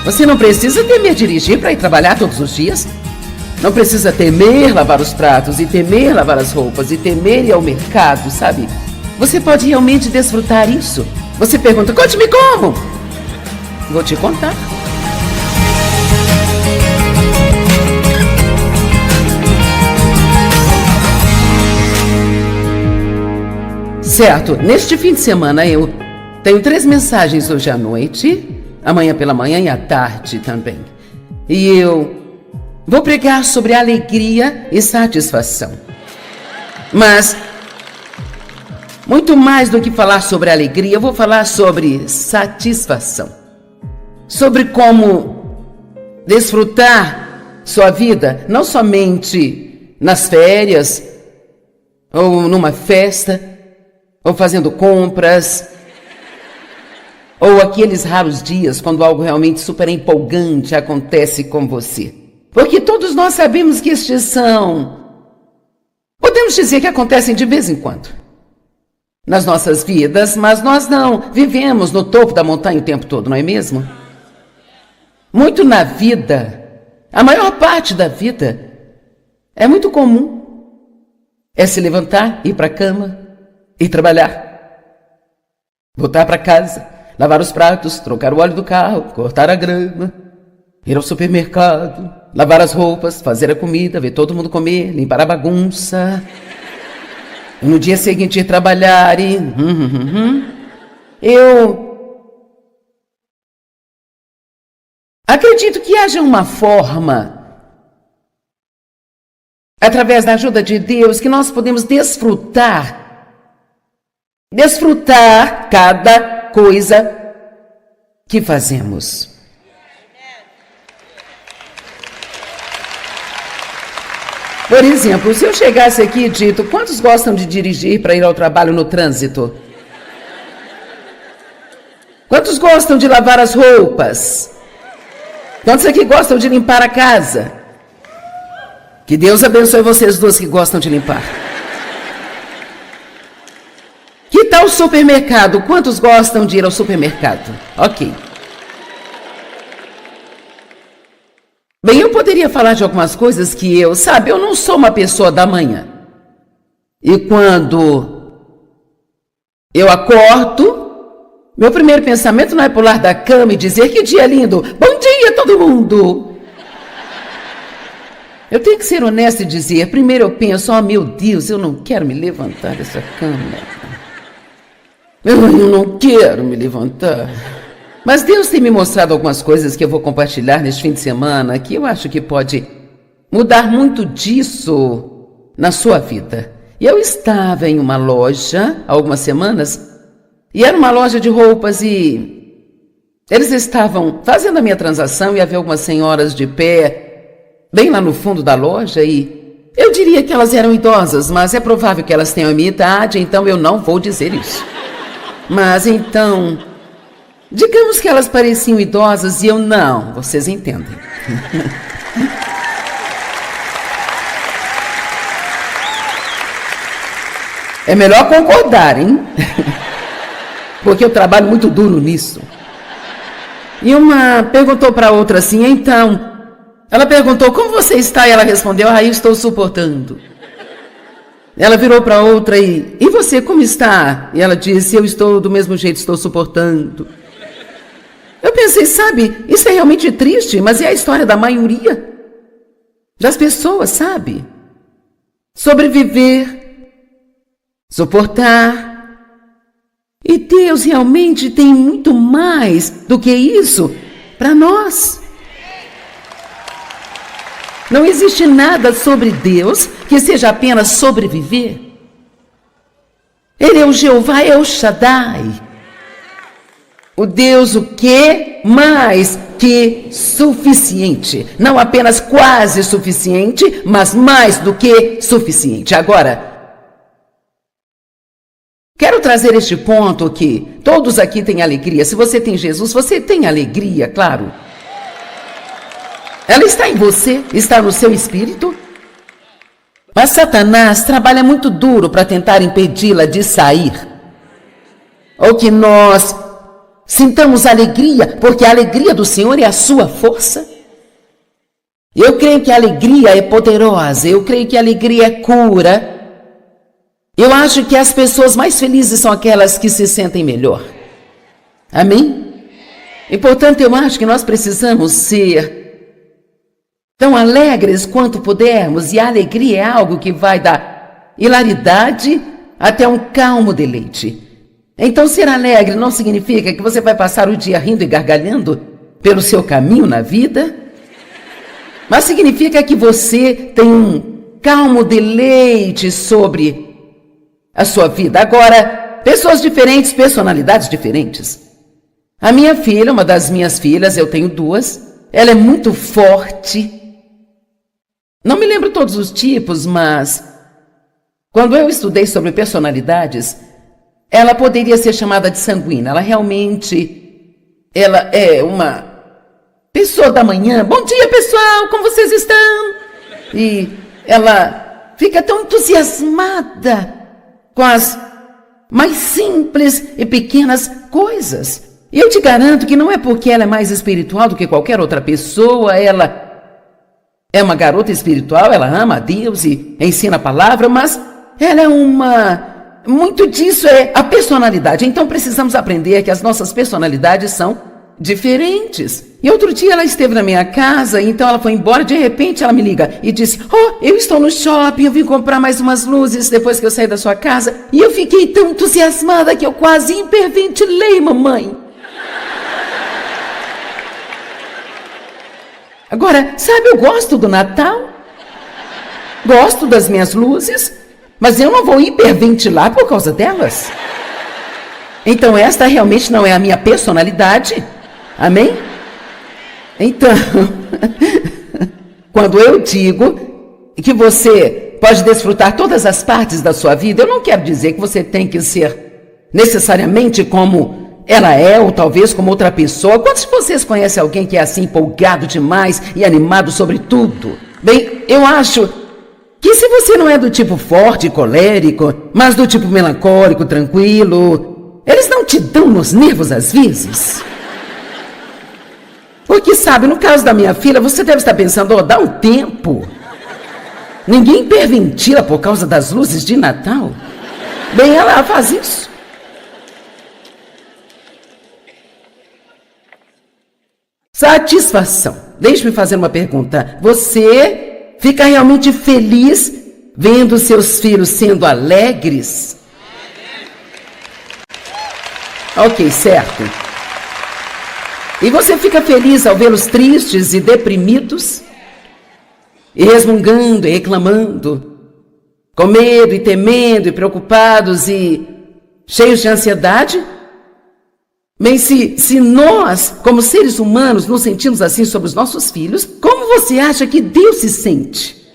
Você não precisa temer dirigir para ir trabalhar todos os dias. Não precisa temer lavar os pratos e temer lavar as roupas e temer ir ao mercado, sabe? Você pode realmente desfrutar isso. Você pergunta, conte-me como? Vou te contar. Certo, neste fim de semana eu tenho 3 mensagens hoje à noite, amanhã pela manhã e à tarde também. E eu vou pregar sobre alegria e satisfação. Mas, muito mais do que falar sobre alegria, eu vou falar sobre satisfação. Sobre como desfrutar sua vida, não somente nas férias, ou numa festa, ou fazendo compras, ou aqueles raros dias quando algo realmente super empolgante acontece com você. Porque todos nós sabemos que estes podemos dizer que acontecem de vez em quando nas nossas vidas, mas nós não vivemos no topo da montanha o tempo todo, não é mesmo? Muito na vida, a maior parte da vida, é muito comum. É se levantar, ir para a cama, ir trabalhar, voltar para casa, lavar os pratos, trocar o óleo do carro, cortar a grama, ir ao supermercado, lavar as roupas, fazer a comida, ver todo mundo comer, limpar a bagunça. E no dia seguinte ir trabalhar e... Eu acredito que haja uma forma, através da ajuda de Deus, que nós podemos desfrutar cada coisa que fazemos. Por exemplo, se eu chegasse aqui e dito, quantos gostam de dirigir para ir ao trabalho no trânsito? Quantos gostam de lavar as roupas? Quantos aqui gostam de limpar a casa? Que Deus abençoe vocês duas que gostam de limpar. Que tal o supermercado? Quantos gostam de ir ao supermercado? Ok. Bem, eu poderia falar de algumas coisas que eu não sou uma pessoa da manhã. E quando eu acordo, meu primeiro pensamento não é pular da cama e dizer que dia lindo, bom dia todo mundo. Eu tenho que ser honesta e dizer, primeiro eu penso, meu Deus, eu não quero me levantar dessa cama. Eu não quero me levantar. Mas Deus tem me mostrado algumas coisas que eu vou compartilhar neste fim de semana, que eu acho que pode mudar muito disso na sua vida. E eu estava em uma loja há algumas semanas, e era uma loja de roupas, e eles estavam fazendo a minha transação, e havia algumas senhoras de pé, bem lá no fundo da loja, e eu diria que elas eram idosas, mas é provável que elas tenham a minha idade, então eu não vou dizer isso. Mas então, digamos que elas pareciam idosas e eu não, vocês entendem. É melhor concordar, hein? Porque eu trabalho muito duro nisso. E uma perguntou para a outra assim, então, ela perguntou, como você está? E ela respondeu, eu estou suportando. Ela virou para outra e você como está? E ela disse, eu estou do mesmo jeito, estou suportando. Eu pensei, sabe, isso é realmente triste, mas é a história da maioria das pessoas, sabe? Sobreviver, suportar. E Deus realmente tem muito mais do que isso para nós. Não existe nada sobre Deus que seja apenas sobreviver. Ele é o Jeová El Shaddai. O Deus o que mais que suficiente. Não apenas quase suficiente, mas mais do que suficiente. Agora, quero trazer este ponto que todos aqui têm alegria. Se você tem Jesus, você tem alegria, claro. Ela está em você, está no seu espírito. Mas Satanás trabalha muito duro para tentar impedi-la de sair. Ou que nós sintamos alegria, porque a alegria do Senhor é a sua força. Eu creio que a alegria é poderosa, eu creio que a alegria é cura. Eu acho que as pessoas mais felizes são aquelas que se sentem melhor. Amém? E portanto eu acho que nós precisamos ser tão alegres quanto pudermos, e a alegria é algo que vai da hilaridade até um calmo deleite. Então ser alegre não significa que você vai passar o dia rindo e gargalhando pelo seu caminho na vida, mas significa que você tem um calmo deleite sobre a sua vida. Agora, pessoas diferentes, personalidades diferentes. A minha filha, uma das minhas filhas, eu tenho duas, ela é muito forte. Não me lembro todos os tipos, mas quando eu estudei sobre personalidades, ela poderia ser chamada de sanguínea. Ela é uma pessoa da manhã. Bom dia, pessoal, como vocês estão? E ela fica tão entusiasmada com as mais simples e pequenas coisas. E eu te garanto que não é porque ela é mais espiritual do que qualquer outra pessoa, ela é uma garota espiritual, ela ama a Deus e ensina a palavra, mas ela é muito disso é a personalidade. Então precisamos aprender que as nossas personalidades são diferentes. E outro dia ela esteve na minha casa, então ela foi embora, de repente ela me liga e disse: "Oh, eu estou no shopping, eu vim comprar mais umas luzes depois que eu saí da sua casa, e eu fiquei tão entusiasmada que eu quase hiperventilei, mamãe." Agora, sabe, eu gosto do Natal, gosto das minhas luzes, mas eu não vou hiperventilar por causa delas. Então esta realmente não é a minha personalidade. Amém? Então, quando eu digo que você pode desfrutar todas as partes da sua vida, eu não quero dizer que você tem que ser necessariamente como ela é, ou talvez como outra pessoa. Quantos de vocês conhecem alguém que é assim empolgado demais e animado sobre tudo? Bem, eu acho que se você não é do tipo forte e colérico, mas do tipo melancólico, tranquilo, eles não te dão nos nervos às vezes. Porque sabe, no caso da minha filha, você deve estar pensando: dá um tempo. Ninguém hiperventila por causa das luzes de Natal. Bem, ela faz isso. Satisfação. Deixe-me fazer uma pergunta. Você fica realmente feliz vendo seus filhos sendo alegres? Ok, certo. E você fica feliz ao vê-los tristes e deprimidos? E resmungando e reclamando, com medo e temendo e preocupados e cheios de ansiedade? Bem, se nós, como seres humanos, nos sentimos assim sobre os nossos filhos, como você acha que Deus se sente?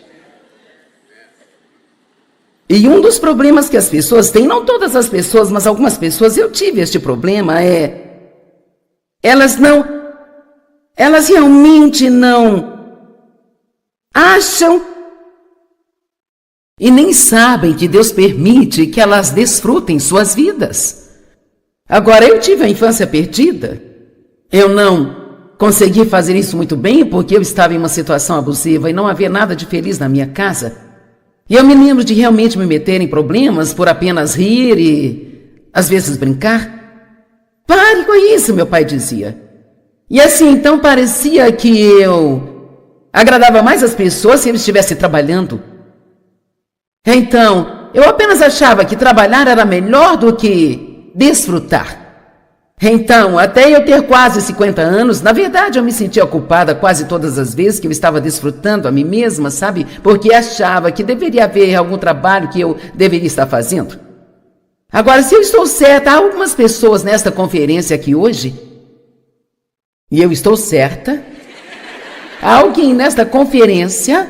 E um dos problemas que as pessoas têm, não todas as pessoas, mas algumas pessoas, eu tive este problema, elas realmente não acham e nem sabem que Deus permite que elas desfrutem suas vidas. Agora, eu tive a infância perdida. Eu não consegui fazer isso muito bem porque eu estava em uma situação abusiva e não havia nada de feliz na minha casa. E eu me lembro de realmente me meter em problemas por apenas rir e, às vezes, brincar. Pare com isso, meu pai dizia. E assim, então, parecia que eu agradava mais as pessoas se eu estivesse trabalhando. Então, eu apenas achava que trabalhar era melhor do que desfrutar. Então, até eu ter quase 50 anos, na verdade eu me sentia culpada quase todas as vezes que eu estava desfrutando a mim mesma, sabe? Porque achava que deveria haver algum trabalho que eu deveria estar fazendo. Agora, se eu estou certa, há algumas pessoas nesta conferência aqui hoje, e eu estou certa, há alguém nesta conferência.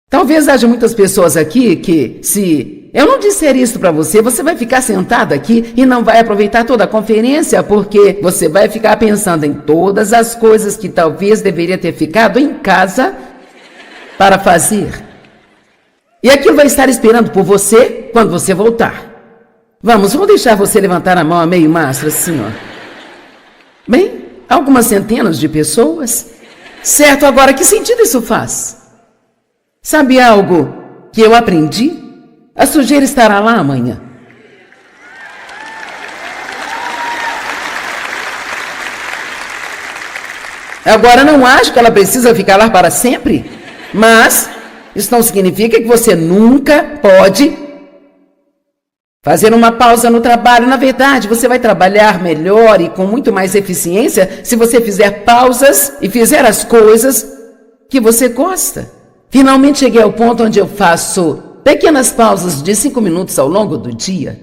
Talvez haja muitas pessoas aqui que, se eu não disser isso para você, você vai ficar sentado aqui e não vai aproveitar toda a conferência, porque você vai ficar pensando em todas as coisas que talvez deveria ter ficado em casa para fazer. E aquilo vai estar esperando por você quando você voltar. Vamos, vou deixar você levantar a mão a meio mastro, assim, ó. Bem, algumas centenas de pessoas. Certo, agora, que sentido isso faz? Sabe algo que eu aprendi? A sujeira estará lá amanhã. Agora, não acho que ela precisa ficar lá para sempre, mas isso não significa que você nunca pode fazer uma pausa no trabalho. Na verdade, você vai trabalhar melhor e com muito mais eficiência se você fizer pausas e fizer as coisas que você gosta. Finalmente cheguei ao ponto onde eu faço pequenas pausas de 5 minutos ao longo do dia.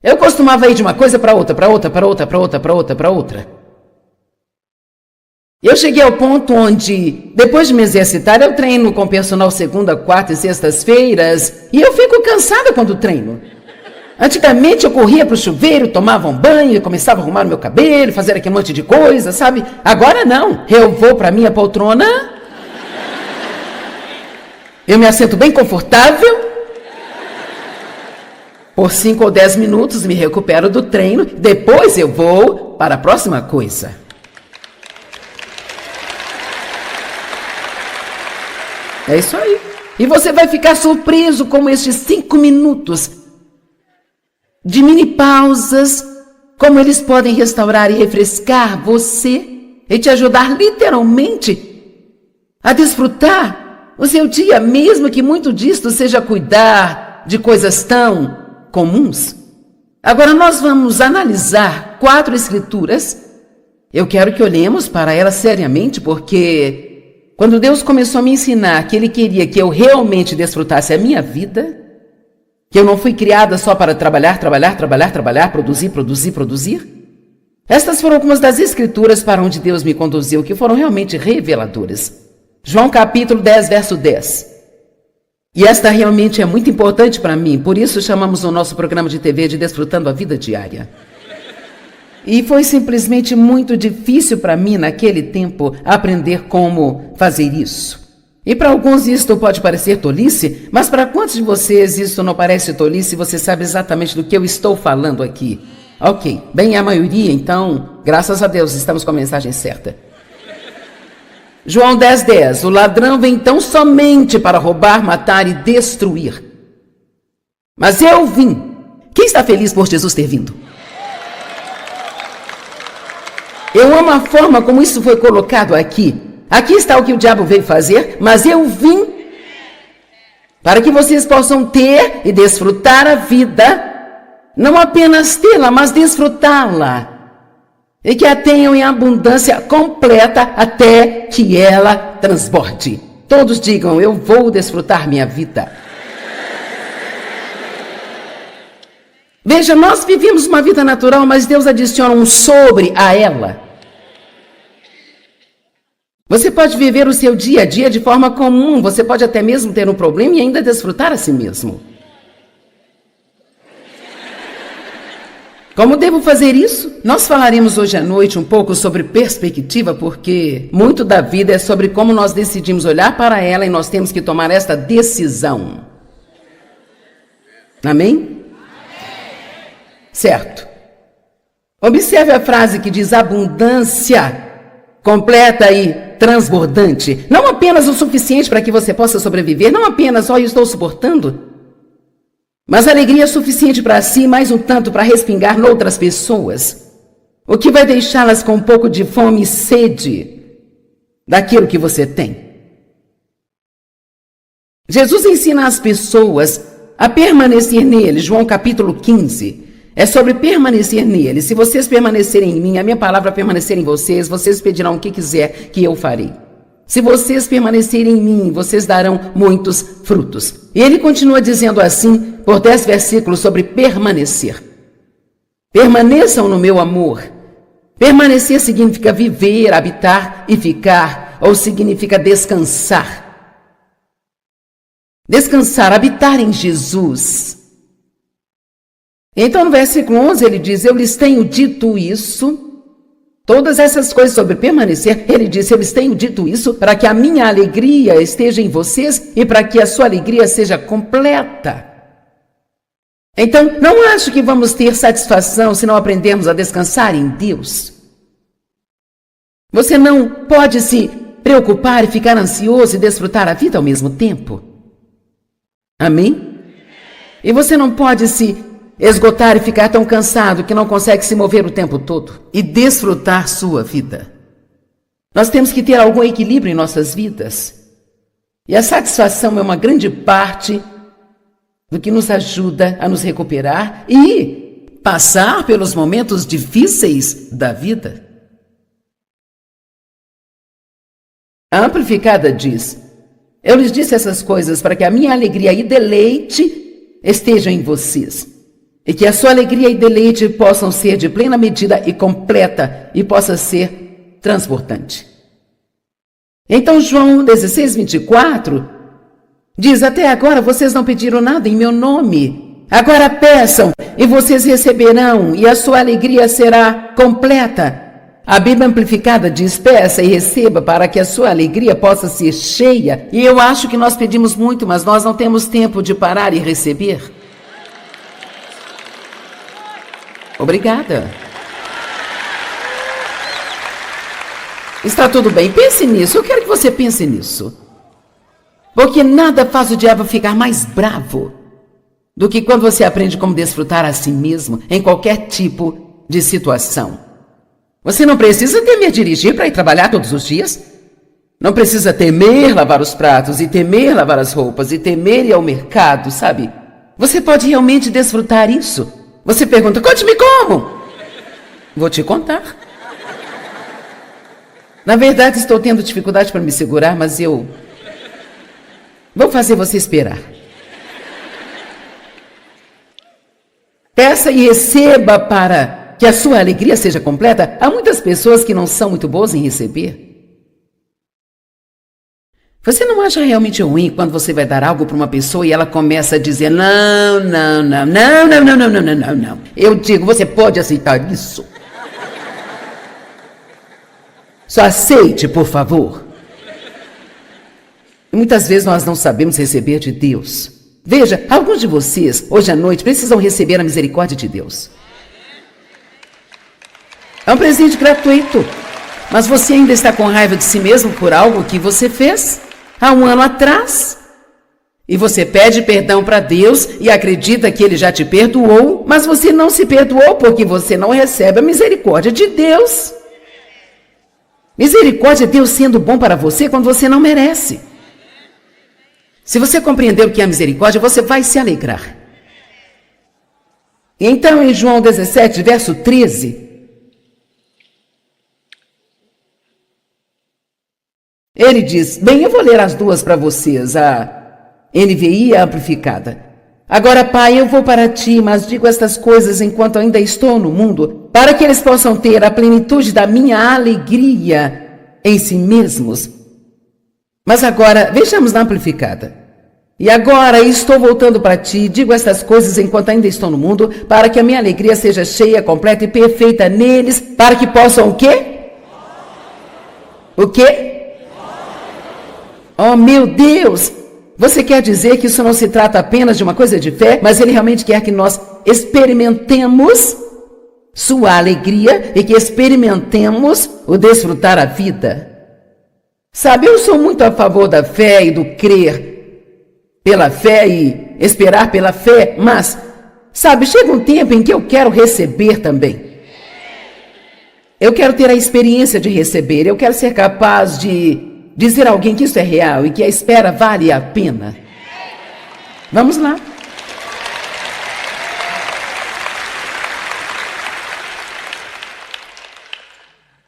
Eu costumava ir de uma coisa para outra, para outra, para outra, para outra, para outra, para outra. Eu cheguei ao ponto onde, depois de me exercitar, eu treino com personal segunda, quarta e sextas-feiras e eu fico cansada quando treino. Antigamente eu corria para o chuveiro, tomava um banho, começava a arrumar o meu cabelo, fazer aquele monte de coisa, sabe? Agora não, eu vou para a minha poltrona, eu me assento bem confortável, por 5 ou 10 minutos me recupero do treino, depois eu vou para a próxima coisa. É isso aí. E você vai ficar surpreso como estes 5 minutos de mini pausas, como eles podem restaurar e refrescar você e te ajudar literalmente a desfrutar o seu dia, mesmo que muito disto seja cuidar de coisas tão comuns. Agora nós vamos analisar 4 escrituras. Eu quero que olhemos para elas seriamente, porque quando Deus começou a me ensinar que Ele queria que eu realmente desfrutasse a minha vida, que eu não fui criada só para trabalhar, produzir. Estas foram algumas das escrituras para onde Deus me conduziu, que foram realmente reveladoras. João capítulo 10, verso 10. E esta realmente é muito importante para mim, por isso chamamos o nosso programa de TV de Desfrutando a Vida Diária. E foi simplesmente muito difícil para mim, naquele tempo, aprender como fazer isso. E para alguns isto pode parecer tolice, mas para quantos de vocês isso não parece tolice? Você sabe exatamente do que eu estou falando aqui. Ok, bem, a maioria, então, graças a Deus, estamos com a mensagem certa. João 10, 10. O ladrão vem então somente para roubar, matar e destruir. Mas eu vim. Quem está feliz por Jesus ter vindo? Eu amo a forma como isso foi colocado aqui. Aqui está o que o diabo veio fazer, mas eu vim para que vocês possam ter e desfrutar a vida, não apenas tê-la, mas desfrutá-la. E que a tenham em abundância completa até que ela transborde. Todos digam, eu vou desfrutar minha vida. Veja, nós vivemos uma vida natural, mas Deus adiciona um sobre a ela. Você pode viver o seu dia a dia de forma comum, você pode até mesmo ter um problema e ainda desfrutar a si mesmo. Como devo fazer isso? Nós falaremos hoje à noite um pouco sobre perspectiva, porque muito da vida é sobre como nós decidimos olhar para ela e nós temos que tomar esta decisão. Amém? Certo. Observe a frase que diz abundância completa e transbordante. Não apenas o suficiente para que você possa sobreviver, não apenas, eu estou suportando, mas alegria suficiente para si, mais um tanto para respingar noutras pessoas, o que vai deixá-las com um pouco de fome e sede daquilo que você tem. Jesus ensina as pessoas a permanecer nele. João capítulo 15. É sobre permanecer nele. Se vocês permanecerem em mim, a minha palavra permanecer em vocês, vocês pedirão o que quiser que eu farei. Se vocês permanecerem em mim, vocês darão muitos frutos. E ele continua dizendo assim, por 10 versículos, sobre permanecer. Permaneçam no meu amor. Permanecer significa viver, habitar e ficar, ou significa descansar. Descansar, habitar em Jesus. Então, no versículo 11, ele diz, eu lhes tenho dito isso, todas essas coisas sobre permanecer, ele disse, eu lhes tenho dito isso para que a minha alegria esteja em vocês e para que a sua alegria seja completa. Então, não acho que vamos ter satisfação se não aprendermos a descansar em Deus. Você não pode se preocupar e ficar ansioso e desfrutar a vida ao mesmo tempo. Amém? E você não pode se esgotar e ficar tão cansado que não consegue se mover o tempo todo e desfrutar sua vida. Nós temos que ter algum equilíbrio em nossas vidas. E a satisfação é uma grande parte do que nos ajuda a nos recuperar e passar pelos momentos difíceis da vida. A Amplificada diz: eu lhes disse essas coisas para que a minha alegria e deleite estejam em vocês, e que a sua alegria e deleite possam ser de plena medida e completa e possa ser transportante. Então João 16:24 diz: até agora vocês não pediram nada em meu nome. Agora peçam e vocês receberão, e a sua alegria será completa. A Bíblia Amplificada diz: peça e receba para que a sua alegria possa ser cheia. E eu acho que nós pedimos muito, mas nós não temos tempo de parar e receber. Obrigada. Está tudo bem, pense nisso. Eu quero que você pense nisso. Porque nada faz o diabo ficar mais bravo do que quando você aprende como desfrutar a si mesmo em qualquer tipo de situação. Você não precisa temer dirigir para ir trabalhar todos os dias. Não precisa temer lavar os pratos e temer lavar as roupas e temer ir ao mercado, sabe? Você pode realmente desfrutar isso. Você pergunta: conte-me como? Vou te contar. Na verdade, estou tendo dificuldade para me segurar, mas eu vou fazer você esperar. Peça e receba para que a sua alegria seja completa. Há muitas pessoas que não são muito boas em receber. Você não acha realmente ruim quando você vai dar algo para uma pessoa e ela começa a dizer: não. Eu digo: você pode aceitar isso? Só aceite, por favor. E muitas vezes nós não sabemos receber de Deus. Veja, alguns de vocês, hoje à noite, precisam receber a misericórdia de Deus. É um presente gratuito, mas você ainda está com raiva de si mesmo por algo que você fez há um ano atrás. E você pede perdão para Deus e acredita que Ele já te perdoou, mas você não se perdoou porque você não recebe a misericórdia de Deus. Misericórdia é Deus sendo bom para você quando você não merece. Se você compreender o que é misericórdia, você vai se alegrar. Então, em João 17, verso 13, ele diz: bem, eu vou ler as duas para vocês, a NVI e a Amplificada. Agora, Pai, eu vou para ti, mas digo estas coisas enquanto ainda estou no mundo, para que eles possam ter a plenitude da minha alegria em si mesmos. Mas agora, vejamos na Amplificada. E agora estou voltando para ti, digo estas coisas enquanto ainda estou no mundo, para que a minha alegria seja cheia, completa e perfeita neles, para que possam o quê? O quê? Oh, meu Deus! Você quer dizer que isso não se trata apenas de uma coisa de fé, mas Ele realmente quer que nós experimentemos sua alegria e que experimentemos o desfrutar a vida. Sabe, eu sou muito a favor da fé e do crer pela fé e esperar pela fé, mas, sabe, chega um tempo em que eu quero receber também. Eu quero ter a experiência de receber, eu quero ser capaz de dizer a alguém que isso é real e que a espera vale a pena. Vamos lá.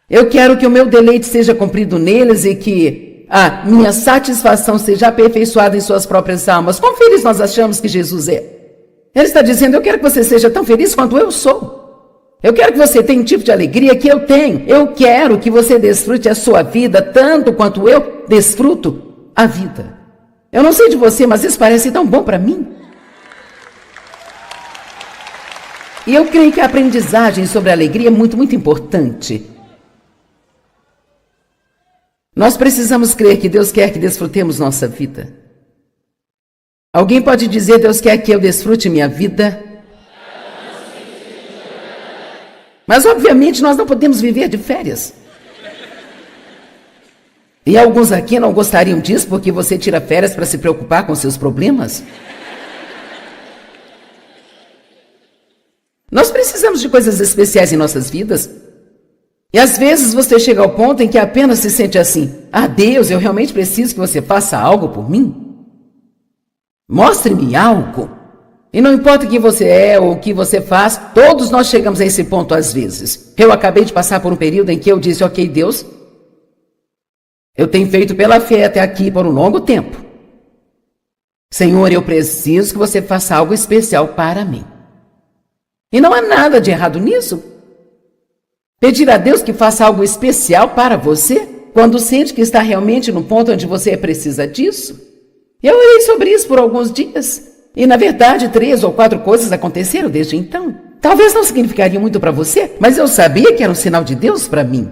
Eu quero que o meu deleite seja cumprido neles e que a minha satisfação seja aperfeiçoada em suas próprias almas. Quão feliz nós achamos que Jesus é? Ele está dizendo: eu quero que você seja tão feliz quanto eu sou. Eu quero que você tenha um tipo de alegria que eu tenho. Eu quero que você desfrute a sua vida tanto quanto eu desfruto a vida. Eu não sei de você, mas isso parece tão bom para mim. E eu creio que a aprendizagem sobre a alegria é muito, muito importante. Nós precisamos crer que Deus quer que desfrutemos nossa vida. Alguém pode dizer: Deus quer que eu desfrute minha vida? Mas, obviamente, nós não podemos viver de férias. E alguns aqui não gostariam disso porque você tira férias para se preocupar com seus problemas. Nós precisamos de coisas especiais em nossas vidas. E às vezes você chega ao ponto em que apenas se sente assim: ah, Deus, eu realmente preciso que você faça algo por mim. Mostre-me algo. E não importa quem você é ou o que você faz, todos nós chegamos a esse ponto às vezes. Eu acabei de passar por um período em que eu disse: ok, Deus, eu tenho feito pela fé até aqui por um longo tempo. Senhor, eu preciso que você faça algo especial para mim. E não há nada de errado nisso. Pedir a Deus que faça algo especial para você, quando sente que está realmente no ponto onde você precisa disso. Eu orei sobre isso por alguns dias. E, na verdade, 3 ou 4 coisas aconteceram desde então. Talvez não significaria muito para você, mas eu sabia que era um sinal de Deus para mim.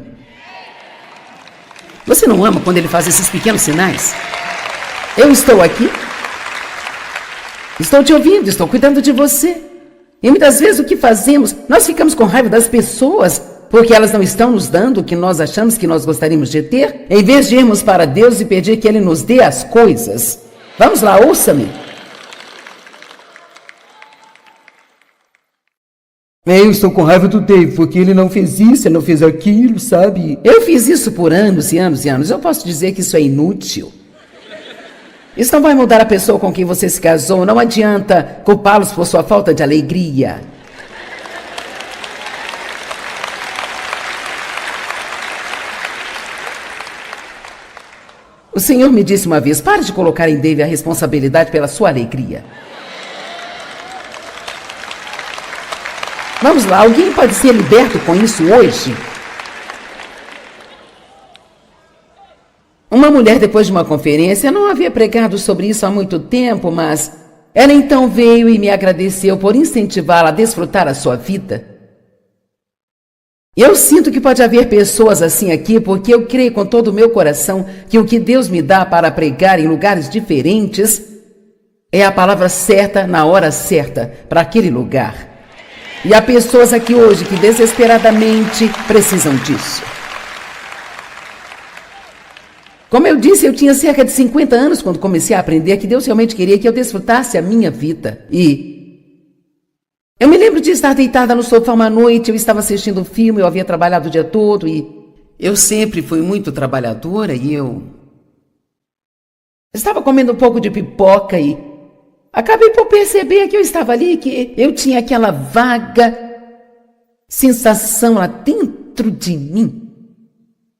Você não ama quando ele faz esses pequenos sinais? Eu estou aqui. Estou te ouvindo, estou cuidando de você. E muitas vezes o que fazemos? Nós ficamos com raiva das pessoas porque elas não estão nos dando o que nós achamos que nós gostaríamos de ter, em vez de irmos para Deus e pedir que Ele nos dê as coisas. Vamos lá, ouça-me. Eu estou com raiva do Dave, porque ele não fez isso, ele não fez aquilo, sabe? Eu fiz isso por anos e anos e anos. Eu posso dizer que isso é inútil. Isso não vai mudar a pessoa com quem você se casou. Não adianta culpá-los por sua falta de alegria. O Senhor me disse uma vez: pare de colocar em Dave a responsabilidade pela sua alegria. Vamos lá, alguém pode ser liberto com isso hoje? Uma mulher, depois de uma conferência, não havia pregado sobre isso há muito tempo, mas ela então veio e me agradeceu por incentivá-la a desfrutar a sua vida. Eu sinto que pode haver pessoas assim aqui, porque eu creio com todo o meu coração que o que Deus me dá para pregar em lugares diferentes é a palavra certa na hora certa para aquele lugar. E há pessoas aqui hoje que desesperadamente precisam disso. Como eu disse, eu tinha cerca de 50 anos quando comecei a aprender que Deus realmente queria que eu desfrutasse a minha vida. E eu me lembro de estar deitada no sofá uma noite, eu estava assistindo um filme, eu havia trabalhado o dia todo e eu sempre fui muito trabalhadora e eu estava comendo um pouco de pipoca e acabei por perceber que eu estava ali, que eu tinha aquela vaga sensação lá dentro de mim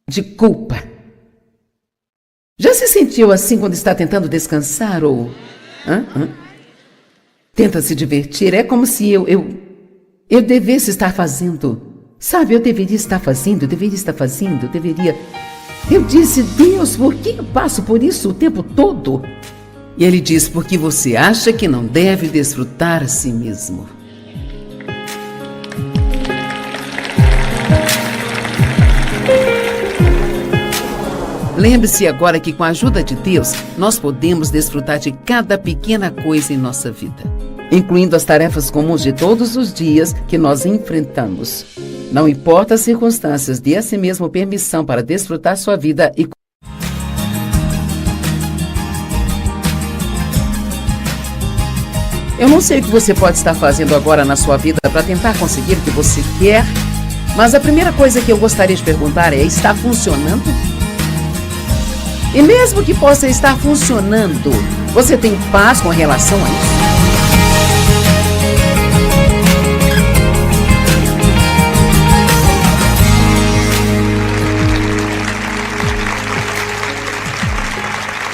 de culpa. Já se sentiu assim quando está tentando descansar ou tenta se divertir? É como se eu devesse estar fazendo, sabe? Eu deveria estar fazendo, deveria. Eu disse: Deus, por que eu passo por isso o tempo todo? E ele diz: porque você acha que não deve desfrutar a si mesmo. Lembre-se agora que com a ajuda de Deus, nós podemos desfrutar de cada pequena coisa em nossa vida, incluindo as tarefas comuns de todos os dias que nós enfrentamos. Não importa as circunstâncias, dê a si mesmo permissão para desfrutar sua vida e eu não sei o que você pode estar fazendo agora na sua vida para tentar conseguir o que você quer, mas a primeira coisa que eu gostaria de perguntar é: está funcionando? E mesmo que possa estar funcionando, você tem paz com relação a isso?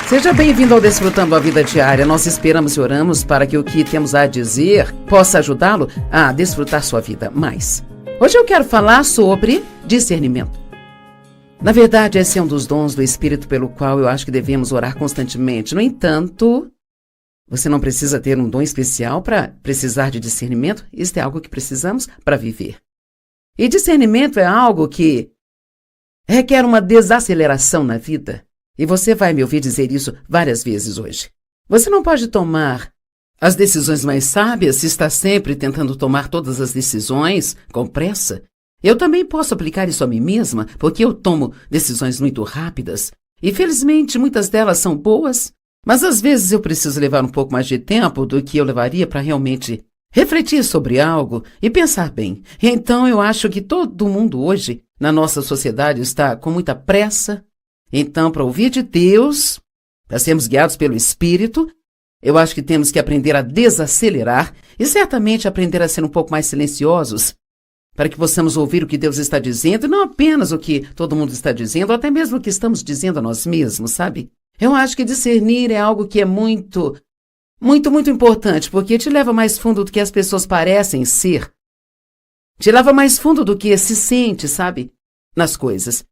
Seja bem-vindo ao Desfrutando a Vida Diária. Nós esperamos e oramos para que o que temos a dizer possa ajudá-lo a desfrutar sua vida mais. Hoje eu quero falar sobre discernimento. Na verdade, esse é um dos dons do Espírito pelo qual eu acho que devemos orar constantemente. No entanto, você não precisa ter um dom especial para precisar de discernimento. Isso é algo que precisamos para viver. E discernimento é algo que requer uma desaceleração na vida. E você vai me ouvir dizer isso várias vezes hoje. Você não pode tomar as decisões mais sábias se está sempre tentando tomar todas as decisões com pressa. Eu também posso aplicar isso a mim mesma, porque eu tomo decisões muito rápidas. E felizmente muitas delas são boas, mas às vezes eu preciso levar um pouco mais de tempo do que eu levaria para realmente refletir sobre algo e pensar bem. Então eu acho que todo mundo hoje, na nossa sociedade, está com muita pressa. Então, para ouvir de Deus, para sermos guiados pelo Espírito, eu acho que temos que aprender a desacelerar e certamente aprender a ser um pouco mais silenciosos, para que possamos ouvir o que Deus está dizendo, e não apenas o que todo mundo está dizendo, ou até mesmo o que estamos dizendo a nós mesmos, sabe? Eu acho que discernir é algo que é muito importante, porque te leva mais fundo do que as pessoas parecem ser. Te leva mais fundo do que se sente, sabe? Nas coisas.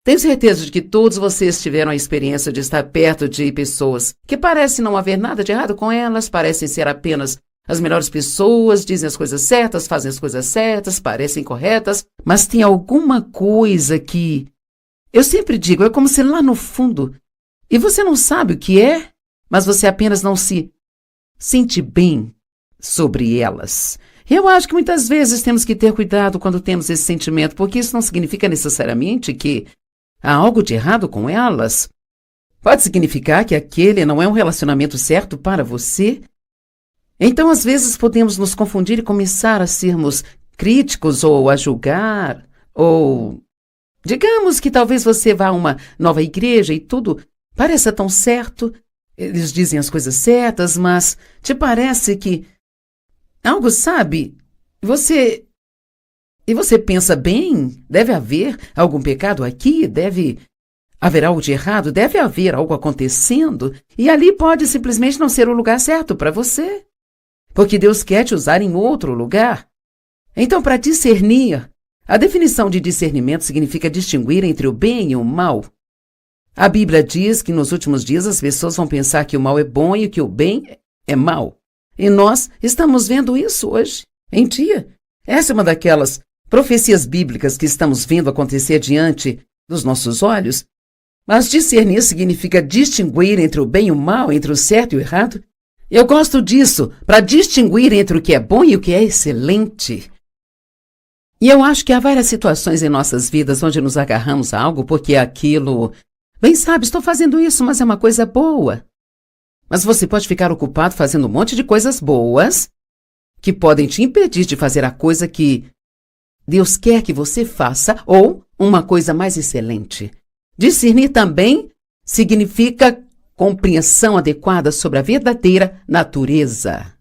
Tenho certeza de que todos vocês tiveram a experiência de estar perto de pessoas que parecem não haver nada de errado com elas, parecem ser apenas as melhores pessoas, dizem as coisas certas, fazem as coisas certas, parecem corretas, mas tem alguma coisa que... Eu sempre digo, é como se lá no fundo... E você não sabe o que é, mas você apenas não se sente bem sobre elas. Eu acho que muitas vezes temos que ter cuidado quando temos esse sentimento, porque isso não significa necessariamente que há algo de errado com elas. Pode significar que aquele não é um relacionamento certo para você. Então, às vezes, podemos nos confundir e começar a sermos críticos ou a julgar, ou... Digamos que talvez você vá a uma nova igreja e tudo pareça tão certo, eles dizem as coisas certas, mas te parece que algo, sabe, você pensa bem, deve haver algum pecado aqui, deve haver algo de errado, deve haver algo acontecendo, e ali pode simplesmente não ser o lugar certo para você, porque Deus quer te usar em outro lugar. Então, para discernir, a definição de discernimento significa distinguir entre o bem e o mal. A Bíblia diz que nos últimos dias as pessoas vão pensar que o mal é bom e que o bem é mal. E nós estamos vendo isso hoje, em dia. Essa é uma daquelas profecias bíblicas que estamos vendo acontecer diante dos nossos olhos. Mas discernir significa distinguir entre o bem e o mal, entre o certo e o errado. Eu gosto disso, para distinguir entre o que é bom e o que é excelente. E eu acho que há várias situações em nossas vidas onde nos agarramos a algo porque aquilo... Bem, sabe, estou fazendo isso, mas é uma coisa boa. Mas você pode ficar ocupado fazendo um monte de coisas boas que podem te impedir de fazer a coisa que Deus quer que você faça ou uma coisa mais excelente. Discernir também significa compreensão adequada sobre a verdadeira natureza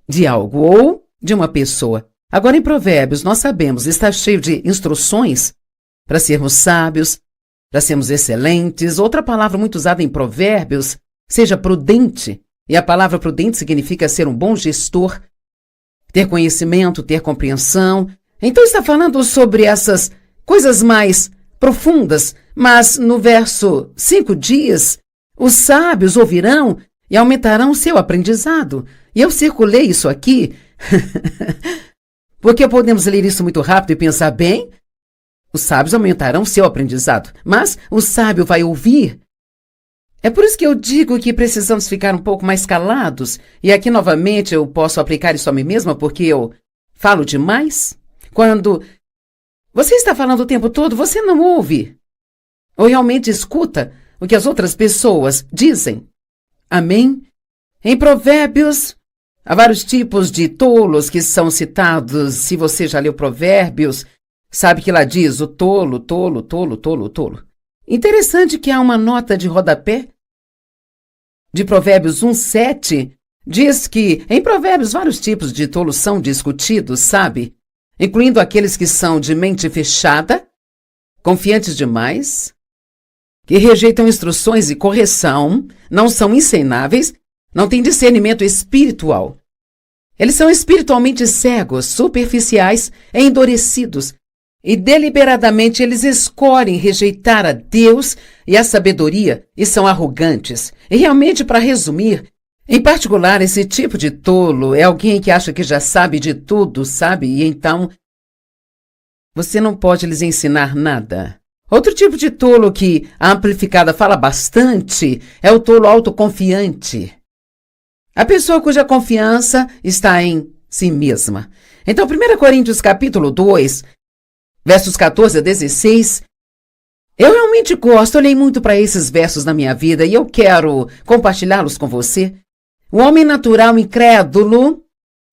de algo ou de uma pessoa. Agora, em Provérbios, nós sabemos, está cheio de instruções para sermos sábios, para sermos excelentes. Outra palavra muito usada em Provérbios, seja prudente. E a palavra prudente significa ser um bom gestor, ter conhecimento, ter compreensão. Então está falando sobre essas coisas mais profundas, mas no verso 5 diz, os sábios ouvirão e aumentarão o seu aprendizado. E eu circulei isso aqui, porque podemos ler isso muito rápido e pensar, bem, os sábios aumentarão seu aprendizado, mas o sábio vai ouvir. É por isso que eu digo que precisamos ficar um pouco mais calados. E aqui, novamente, eu posso aplicar isso a mim mesma porque eu falo demais. Quando você está falando o tempo todo, você não ouve. Ou realmente escuta o que as outras pessoas dizem. Amém? Em Provérbios, há vários tipos de tolos que são citados. Se você já leu Provérbios, sabe que lá diz o tolo, tolo, tolo, tolo, tolo. Interessante que há uma nota de rodapé de Provérbios 1:7, diz que em Provérbios vários tipos de tolos são discutidos, sabe? Incluindo aqueles que são de mente fechada, confiantes demais, que rejeitam instruções e correção, não são ensináveis, não têm discernimento espiritual. Eles são espiritualmente cegos, superficiais e endurecidos, e deliberadamente eles escolhem rejeitar a Deus e a sabedoria e são arrogantes. E realmente, para resumir, em particular, esse tipo de tolo é alguém que acha que já sabe de tudo, sabe? E então, você não pode lhes ensinar nada. Outro tipo de tolo que a Amplificada fala bastante é o tolo autoconfiante. A pessoa cuja confiança está em si mesma. Então, 1 Coríntios capítulo 2, versos 14 a 16. Eu realmente gosto, olhei muito para esses versos na minha vida e eu quero compartilhá-los com você. O homem natural incrédulo,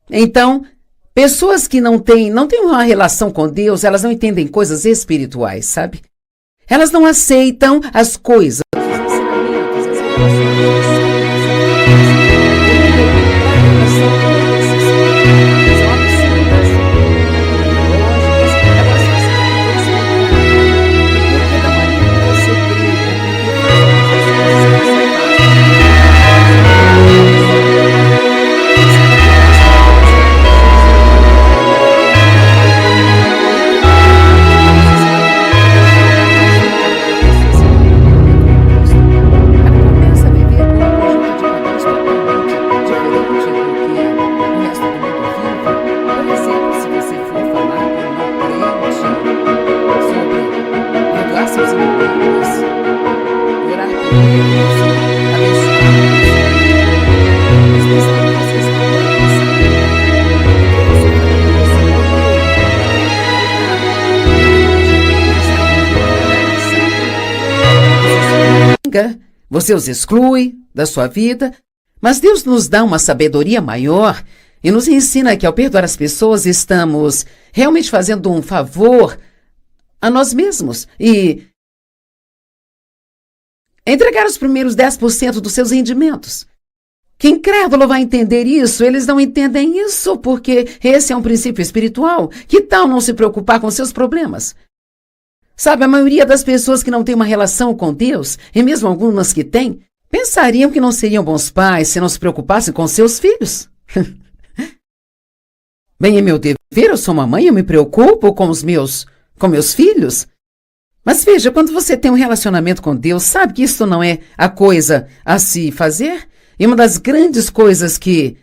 então, pessoas que não têm uma relação com Deus, elas não entendem coisas espirituais, sabe? Elas não aceitam as coisas, os ensinamentos, as revelações. Você os exclui da sua vida, mas Deus nos dá uma sabedoria maior e nos ensina que ao perdoar as pessoas estamos realmente fazendo um favor a nós mesmos e entregar os primeiros 10% dos seus rendimentos. Quem incrédulo vai entender isso? Eles não entendem isso porque esse é um princípio espiritual. Que tal não se preocupar com seus problemas? Sabe, a maioria das pessoas que não tem uma relação com Deus, e mesmo algumas que têm, pensariam que não seriam bons pais se não se preocupassem com seus filhos. Bem, é meu dever, eu sou mamãe, eu me preocupo com meus filhos. Mas veja, quando você tem um relacionamento com Deus, sabe que isso não é a coisa a se fazer? E uma das grandes coisas que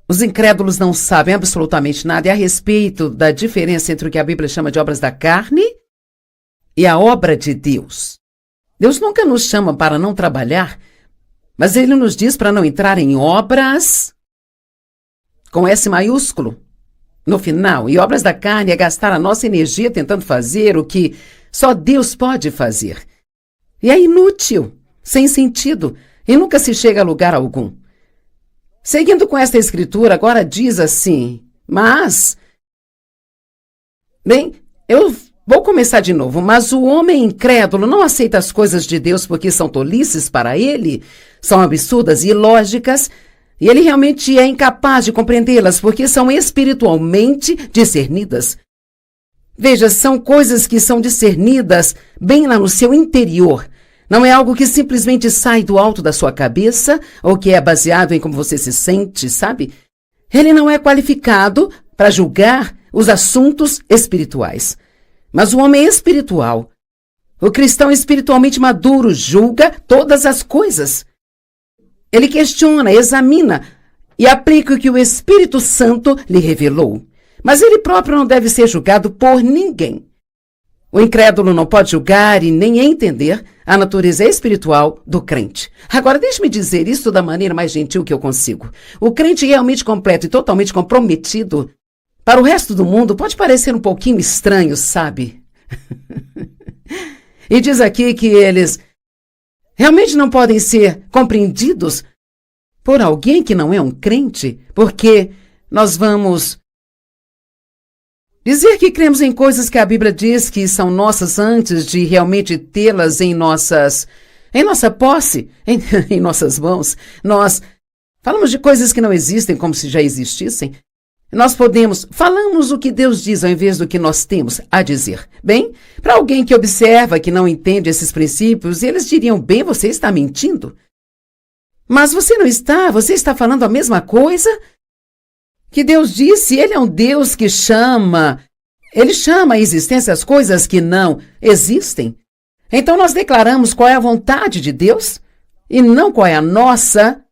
os incrédulos não sabem absolutamente nada é a respeito da diferença entre o que a Bíblia chama de obras da carne e a obra de Deus. Deus nunca nos chama para não trabalhar, mas Ele nos diz para não entrar em obras com S maiúsculo no final. E obras da carne é gastar a nossa energia tentando fazer o que só Deus pode fazer. E é inútil, sem sentido, e nunca se chega a lugar algum. Seguindo com esta escritura, agora diz assim, mas... Bem, eu vou começar de novo, mas o homem incrédulo não aceita as coisas de Deus porque são tolices para ele, são absurdas e ilógicas, e ele realmente é incapaz de compreendê-las porque são espiritualmente discernidas. Veja, são coisas que são discernidas bem lá no seu interior. Não é algo que simplesmente sai do alto da sua cabeça ou que é baseado em como você se sente, sabe? Ele não é qualificado para julgar os assuntos espirituais. Mas o homem espiritual, o cristão espiritualmente maduro, julga todas as coisas. Ele questiona, examina e aplica o que o Espírito Santo lhe revelou. Mas ele próprio não deve ser julgado por ninguém. O incrédulo não pode julgar e nem entender a natureza espiritual do crente. Agora, deixe-me dizer isso da maneira mais gentil que eu consigo. O crente realmente completo e totalmente comprometido para o resto do mundo pode parecer um pouquinho estranho, sabe? E diz aqui que eles realmente não podem ser compreendidos por alguém que não é um crente, porque nós vamos dizer que cremos em coisas que a Bíblia diz que são nossas antes de realmente tê-las em nossa posse, em nossas mãos. Nós falamos de coisas que não existem como se já existissem. Nós falamos o que Deus diz ao invés do que nós temos a dizer. Bem, para alguém que observa, que não entende esses princípios, eles diriam, bem, você está mentindo. Mas você não está, você está falando a mesma coisa que Deus disse. Ele é um Deus que Ele chama à existência as coisas que não existem. Então nós declaramos qual é a vontade de Deus e não qual é a nossa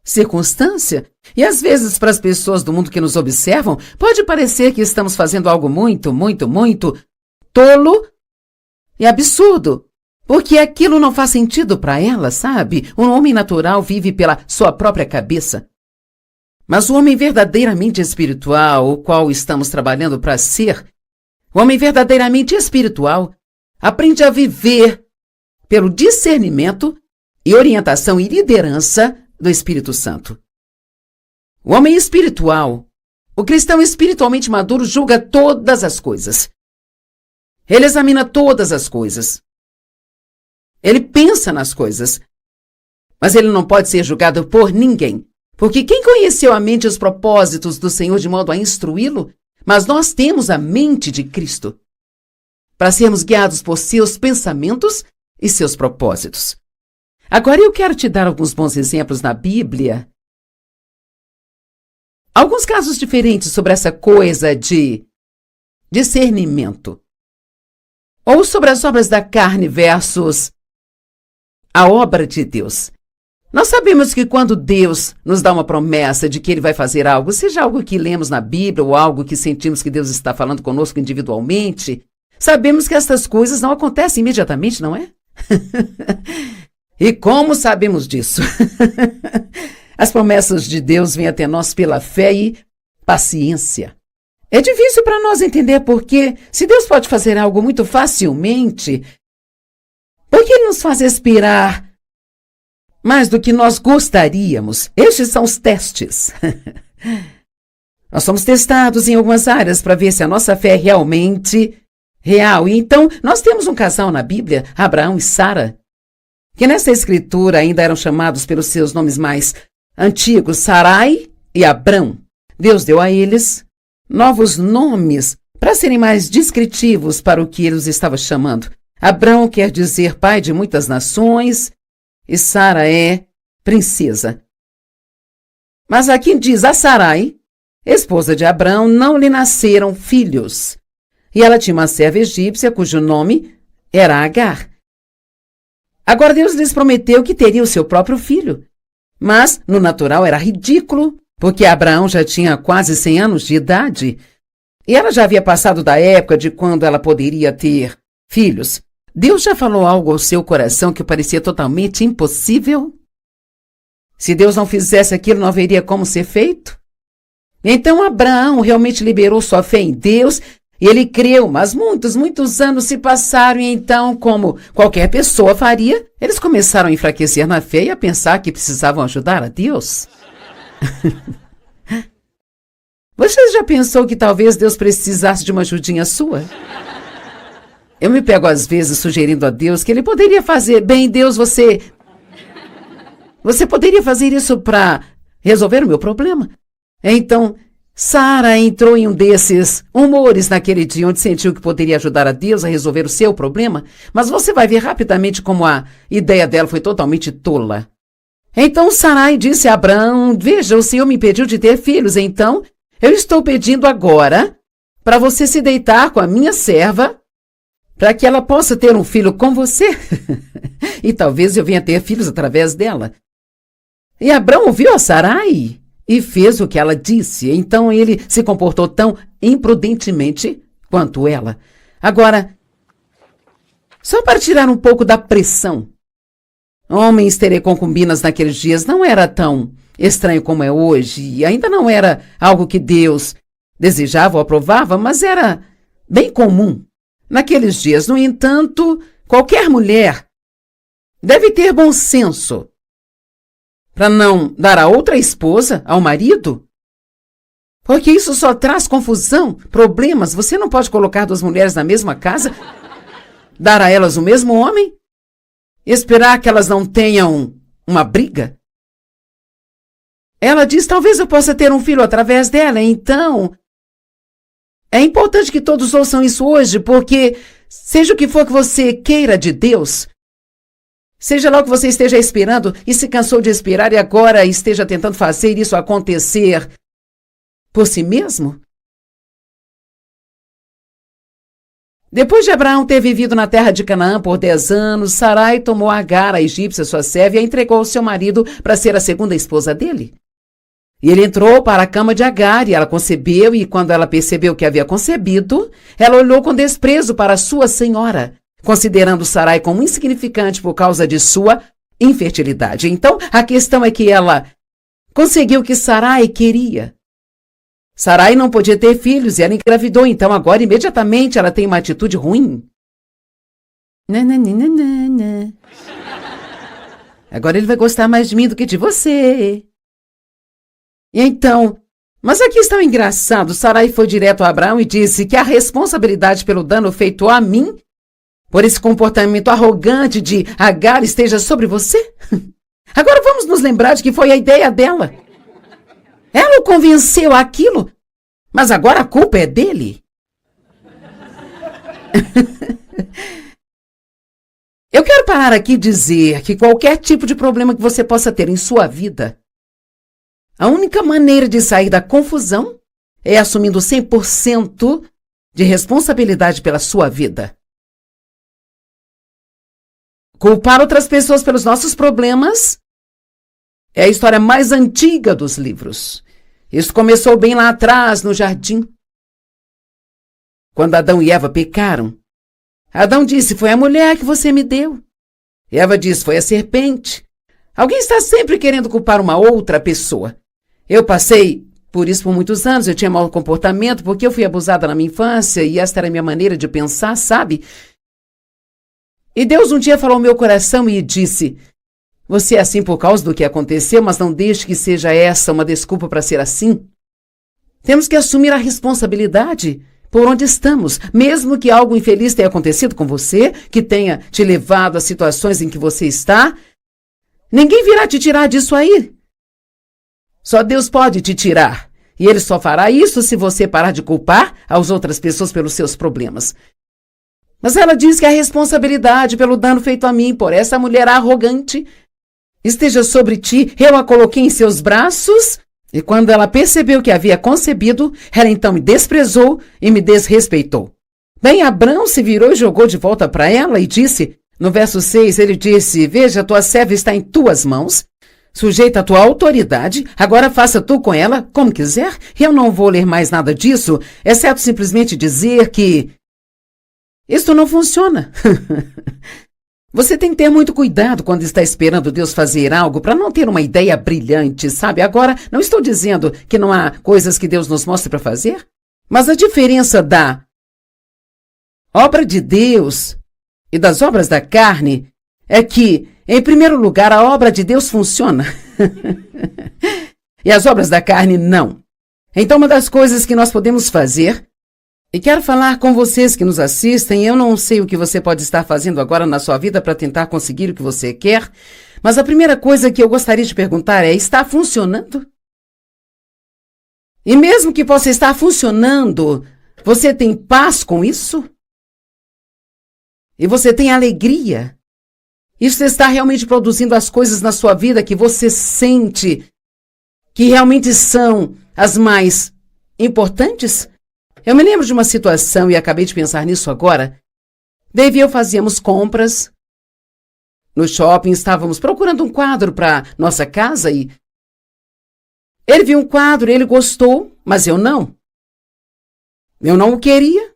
circunstância. E às vezes para as pessoas do mundo que nos observam, pode parecer que estamos fazendo algo muito, muito, muito tolo e absurdo. Porque aquilo não faz sentido para elas, sabe? Um homem natural vive pela sua própria cabeça. Mas o homem verdadeiramente espiritual, o qual estamos trabalhando para ser, O homem verdadeiramente espiritual aprende a viver pelo discernimento e orientação e liderança do Espírito Santo. O homem espiritual, o cristão espiritualmente maduro, julga todas as coisas. Ele examina todas as coisas. Ele pensa nas coisas. Mas ele não pode ser julgado por ninguém. Porque quem conheceu a mente e os propósitos do Senhor de modo a instruí-lo? Mas nós temos a mente de Cristo para sermos guiados por seus pensamentos e seus propósitos. Agora eu quero te dar alguns bons exemplos na Bíblia. Alguns casos diferentes sobre essa coisa de discernimento. Ou sobre as obras da carne versus a obra de Deus. Nós sabemos que quando Deus nos dá uma promessa de que Ele vai fazer algo, seja algo que lemos na Bíblia ou algo que sentimos que Deus está falando conosco individualmente, sabemos que essas coisas não acontecem imediatamente, não é? E como sabemos disso? As promessas de Deus vêm até nós pela fé e paciência. É difícil para nós entender porque, se Deus pode fazer algo muito facilmente, por que Ele nos faz esperar mais do que nós gostaríamos? Estes são os testes. Nós somos testados em algumas áreas para ver se a nossa fé é realmente real. E então, nós temos um casal na Bíblia, Abraão e Sara, que nessa escritura ainda eram chamados pelos seus nomes mais antigos, Sarai e Abrão. Deus deu a eles novos nomes para serem mais descritivos para o que ele os estava chamando. Abrão quer dizer pai de muitas nações e Sara é princesa. Mas aqui diz a Sarai, esposa de Abrão, não lhe nasceram filhos. E ela tinha uma serva egípcia cujo nome era Agar. Agora Deus lhes prometeu que teria o seu próprio filho. Mas, no natural, era ridículo, porque Abraão já tinha quase 100 anos de idade. E ela já havia passado da época de quando ela poderia ter filhos. Deus já falou algo ao seu coração que parecia totalmente impossível? Se Deus não fizesse aquilo, não haveria como ser feito? Então Abraão realmente liberou sua fé em Deus e ele creu, mas muitos anos se passaram e então, como qualquer pessoa faria, eles começaram a enfraquecer na fé e a pensar que precisavam ajudar a Deus. Você já pensou que talvez Deus precisasse de uma ajudinha sua? Eu me pego às vezes sugerindo a Deus que Ele poderia fazer, bem, Deus, você poderia fazer isso para resolver o meu problema? Então, Sara entrou em um desses humores naquele dia onde sentiu que poderia ajudar a Deus a resolver o seu problema, mas você vai ver rapidamente como a ideia dela foi totalmente tola. Então Sarai disse a Abraão, veja, o Senhor me impediu de ter filhos, então eu estou pedindo agora para você se deitar com a minha serva para que ela possa ter um filho com você. E talvez eu venha ter filhos através dela. E Abraão ouviu a Sarai e fez o que ela disse. Então ele se comportou tão imprudentemente quanto ela. Agora, só para tirar um pouco da pressão, homens terem concubinas naqueles dias não era tão estranho como é hoje. E ainda não era algo que Deus desejava ou aprovava, mas era bem comum naqueles dias. No entanto, qualquer mulher deve ter bom senso para não dar a outra esposa ao marido, porque isso só traz confusão, problemas. Você não pode colocar duas mulheres na mesma casa, dar a elas o mesmo homem, esperar que elas não tenham uma briga. Ela diz, talvez eu possa ter um filho através dela. Então, é importante que todos ouçam isso hoje, porque seja o que for que você queira de Deus, seja lá o que você esteja esperando e se cansou de esperar e agora esteja tentando fazer isso acontecer por si mesmo. Depois de Abraão ter vivido na terra de Canaã por 10 anos, Sarai tomou Agar, a egípcia, sua serva, e a entregou ao seu marido para ser a segunda esposa dele. E ele entrou para a cama de Agar e ela concebeu, e quando ela percebeu que havia concebido, ela olhou com desprezo para sua senhora, considerando Sarai como insignificante por causa de sua infertilidade. Então, a questão é que ela conseguiu o que Sarai queria. Sarai não podia ter filhos e ela engravidou, então agora imediatamente ela tem uma atitude ruim. Nananana. Agora ele vai gostar mais de mim do que de você. E então, mas aqui está o engraçado, Sarai foi direto a Abraão e disse que a responsabilidade pelo dano feito a mim, por esse comportamento arrogante de Agar, esteja sobre você. Agora vamos nos lembrar de que foi a ideia dela. Ela o convenceu àquilo, mas agora a culpa é dele. Eu quero parar aqui e dizer que qualquer tipo de problema que você possa ter em sua vida, a única maneira de sair da confusão é assumindo 100% de responsabilidade pela sua vida. Culpar outras pessoas pelos nossos problemas é a história mais antiga dos livros. Isso começou bem lá atrás, no jardim. Quando Adão e Eva pecaram, Adão disse, foi a mulher que você me deu. Eva disse, foi a serpente. Alguém está sempre querendo culpar uma outra pessoa. Eu passei por isso por muitos anos, eu tinha mau comportamento porque eu fui abusada na minha infância e esta era a minha maneira de pensar, sabe? E Deus um dia falou ao meu coração e disse, você é assim por causa do que aconteceu, mas não deixe que seja essa uma desculpa para ser assim. Temos que assumir a responsabilidade por onde estamos, mesmo que algo infeliz tenha acontecido com você, que tenha te levado a situações em que você está, ninguém virá te tirar disso aí. Só Deus pode te tirar. E Ele só fará isso se você parar de culpar as outras pessoas pelos seus problemas. Mas ela diz que a responsabilidade pelo dano feito a mim por essa mulher arrogante esteja sobre ti. Eu a coloquei em seus braços e quando ela percebeu que havia concebido, ela então me desprezou e me desrespeitou. Bem, Abrão se virou e jogou de volta para ela e disse, no verso 6, ele disse, veja, tua serva está em tuas mãos, sujeita a tua autoridade, agora faça tu com ela como quiser. Eu não vou ler mais nada disso, exceto simplesmente dizer que isto não funciona. Você tem que ter muito cuidado quando está esperando Deus fazer algo para não ter uma ideia brilhante, sabe? Agora, não estou dizendo que não há coisas que Deus nos mostre para fazer, mas a diferença da obra de Deus e das obras da carne é que, em primeiro lugar, a obra de Deus funciona e as obras da carne não. Então, uma das coisas que nós podemos fazer, e quero falar com vocês que nos assistem, eu não sei o que você pode estar fazendo agora na sua vida para tentar conseguir o que você quer, mas a primeira coisa que eu gostaria de perguntar é, está funcionando? E mesmo que possa estar funcionando, você tem paz com isso? E você tem alegria? Isso está realmente produzindo as coisas na sua vida que você sente que realmente são as mais importantes? Eu me lembro de uma situação e acabei de pensar nisso agora. Dave e eu fazíamos compras no shopping, estávamos procurando um quadro para nossa casa e ele viu um quadro, ele gostou, mas eu não. Eu não o queria.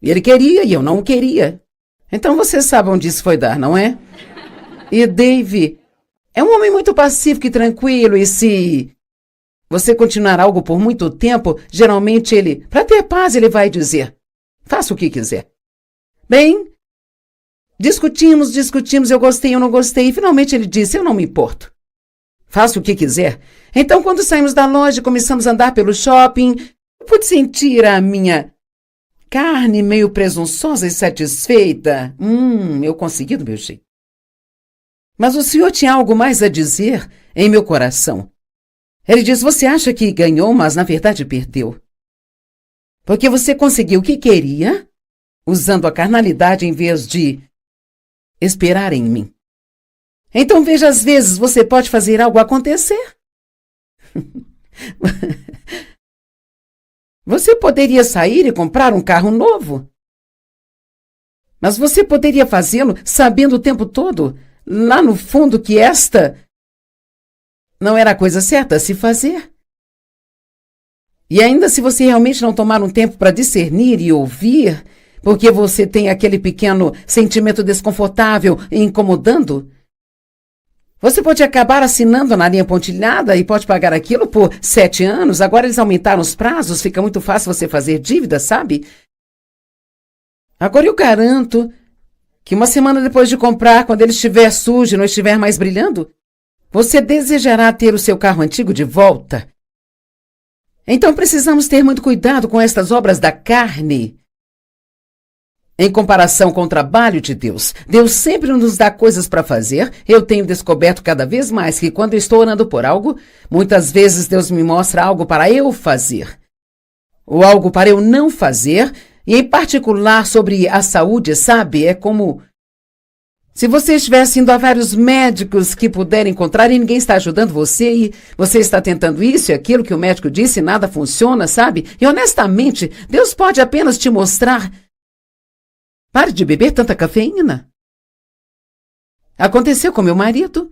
Ele queria e eu não o queria. Então você sabe onde isso foi dar, não é? E Dave é um homem muito pacífico e tranquilo e se você continuar algo por muito tempo, geralmente ele, para ter paz, ele vai dizer, faça o que quiser. Bem, discutimos, eu gostei, eu não gostei, e finalmente ele disse, eu não me importo. Faça o que quiser. Então, quando saímos da loja e começamos a andar pelo shopping, eu pude sentir a minha carne meio presunçosa e satisfeita. Eu consegui do meu jeito. Mas o Senhor tinha algo mais a dizer em meu coração. Ele diz, você acha que ganhou, mas na verdade perdeu. Porque você conseguiu o que queria, usando a carnalidade em vez de esperar em mim. Então veja, às vezes você pode fazer algo acontecer. Você poderia sair e comprar um carro novo. Mas você poderia fazê-lo sabendo o tempo todo, lá no fundo, que esta não era a coisa certa a se fazer. E ainda se você realmente não tomar um tempo para discernir e ouvir, porque você tem aquele pequeno sentimento desconfortável e incomodando, Você pode acabar assinando na linha pontilhada e pode pagar aquilo por 7 anos. Agora eles aumentaram os prazos, fica muito fácil você fazer dívida, sabe? Agora eu garanto que uma semana depois de comprar, quando ele estiver sujo e não estiver mais brilhando, você desejará ter o seu carro antigo de volta. Então precisamos ter muito cuidado com estas obras da carne. Em comparação com o trabalho de Deus, Deus sempre nos dá coisas para fazer. Eu tenho descoberto cada vez mais que quando eu estou orando por algo, muitas vezes Deus me mostra algo para eu fazer, ou algo para eu não fazer, e em particular sobre a saúde, sabe? É como se você estivesse indo a vários médicos que puder encontrar e ninguém está ajudando você e você está tentando isso e aquilo que o médico disse e nada funciona, sabe? E honestamente, Deus pode apenas te mostrar: pare de beber tanta cafeína. Aconteceu com meu marido.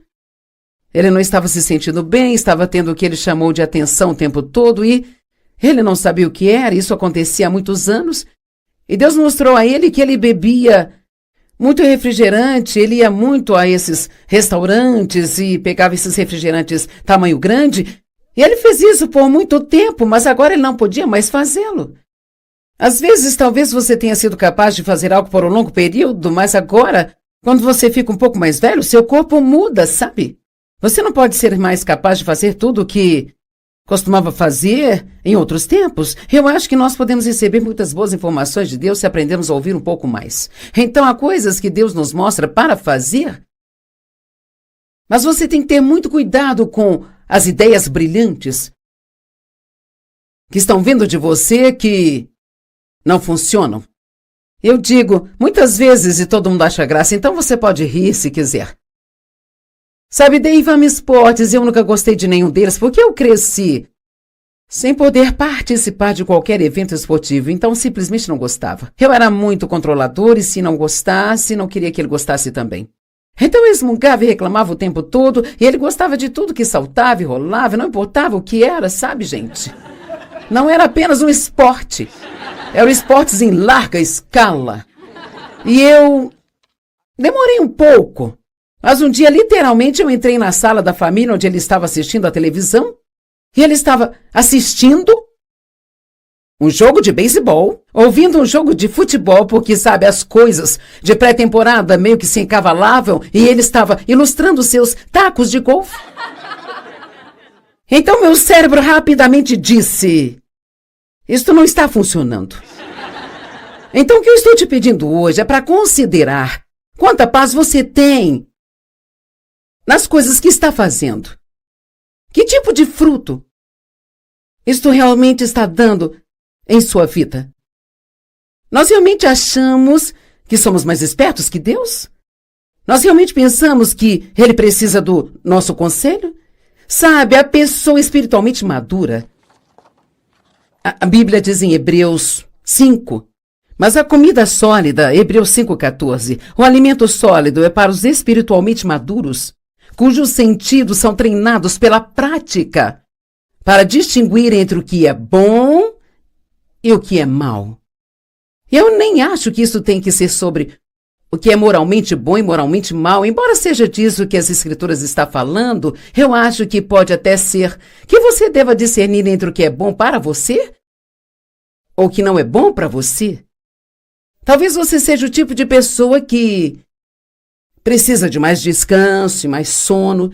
Ele não estava se sentindo bem, estava tendo o que ele chamou de atenção o tempo todo e ele não sabia o que era, isso acontecia há muitos anos. E Deus mostrou a ele que ele bebia muito refrigerante, ele ia muito a esses restaurantes e pegava esses refrigerantes tamanho grande. E ele fez isso por muito tempo, mas agora ele não podia mais fazê-lo. Às vezes, talvez você tenha sido capaz de fazer algo por um longo período, mas agora, quando você fica um pouco mais velho, seu corpo muda, sabe? Você não pode ser mais capaz de fazer tudo o que costumava fazer em outros tempos. Eu acho que nós podemos receber muitas boas informações de Deus se aprendermos a ouvir um pouco mais. Então, há coisas que Deus nos mostra para fazer, mas você tem que ter muito cuidado com as ideias brilhantes que estão vindo de você que não funcionam. Eu digo, muitas vezes, e todo mundo acha graça, então você pode rir se quiser. Sabe, Dave Esportes, eu nunca gostei de nenhum deles, porque eu cresci sem poder participar de qualquer evento esportivo, então simplesmente não gostava. Eu era muito controlador e se não gostasse, não queria que ele gostasse também. Então eu esmungava e reclamava o tempo todo, e ele gostava de tudo que saltava e rolava, não importava o que era, sabe, gente? Não era apenas um esporte. Eram esportes em larga escala. E eu demorei um pouco. Mas um dia, literalmente, eu entrei na sala da família onde ele estava assistindo a televisão. E ele estava assistindo um jogo de beisebol, ouvindo um jogo de futebol, porque, sabe, as coisas de pré-temporada meio que se encavalavam. E ele estava ilustrando seus tacos de golfe. Então, meu cérebro rapidamente disse: isto não está funcionando. Então, o que eu estou te pedindo hoje é para considerar quanta paz você tem nas coisas que está fazendo. Que tipo de fruto isto realmente está dando em sua vida? Nós realmente achamos que somos mais espertos que Deus? Nós realmente pensamos que Ele precisa do nosso conselho? Sabe, a pessoa espiritualmente madura, a Bíblia diz em Hebreus 5, mas a comida sólida, Hebreus 5,14, o alimento sólido é para os espiritualmente maduros, cujos sentidos são treinados pela prática, para distinguir entre o que é bom e o que é mal. Eu nem acho que isso tem que ser sobre o que é moralmente bom e moralmente mal, embora seja disso que as Escrituras estão falando, eu acho que pode até ser que você deva discernir entre o que é bom para você ou o que não é bom para você. Talvez você seja o tipo de pessoa que precisa de mais descanso e mais sono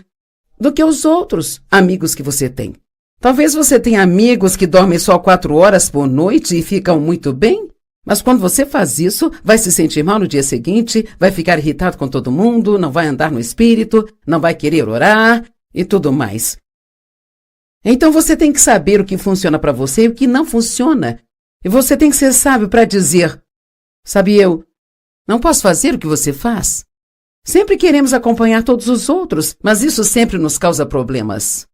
do que os outros amigos que você tem. Talvez você tenha amigos que dormem só 4 horas por noite e ficam muito bem, mas quando você faz isso, vai se sentir mal no dia seguinte, vai ficar irritado com todo mundo, não vai andar no espírito, não vai querer orar e tudo mais. Então você tem que saber o que funciona para você e o que não funciona. E você tem que ser sábio para dizer: sabe, eu não posso fazer o que você faz. Sempre queremos acompanhar todos os outros, mas isso sempre nos causa problemas.